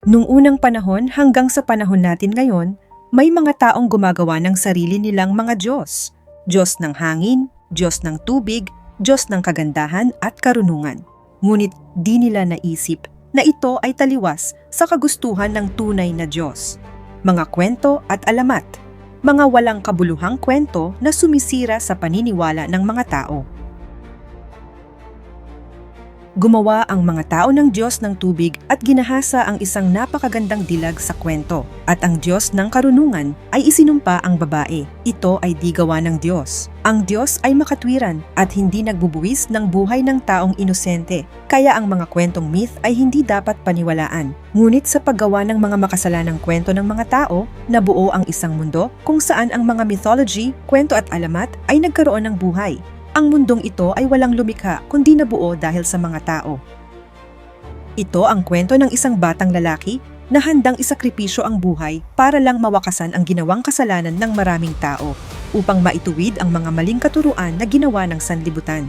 Nung unang panahon hanggang sa panahon natin ngayon, may mga taong gumagawa ng sarili nilang mga Diyos. Diyos ng hangin, Diyos ng tubig, Diyos ng kagandahan at karunungan. Ngunit di nila naisip na ito ay taliwas sa kagustuhan ng tunay na Diyos. Mga kwento at alamat, mga walang kabuluhang kwento na sumisira sa paniniwala ng mga tao. Gumawa ang mga tao ng Diyos ng tubig at ginahasa ang isang napakagandang dilag sa kwento. At ang Diyos ng karunungan ay isinumpa ang babae. Ito ay di gawa ng Diyos. Ang Diyos ay makatwiran at hindi nagbubuwis ng buhay ng taong inosente. Kaya ang mga kwentong myth ay hindi dapat paniwalaan. Ngunit sa paggawa ng mga makasalanang kwento ng mga tao, nabuo ang isang mundo kung saan ang mga mythology, kwento at alamat ay nagkaroon ng buhay. Ang mundong ito ay walang lumikha kundi nabuo dahil sa mga tao. Ito ang kwento ng isang batang lalaki na handang isakripisyo ang buhay para lang mawakasan ang ginawang kasalanan ng maraming tao upang maituwid ang mga maling katuruan na ginawa ng sanlibutan.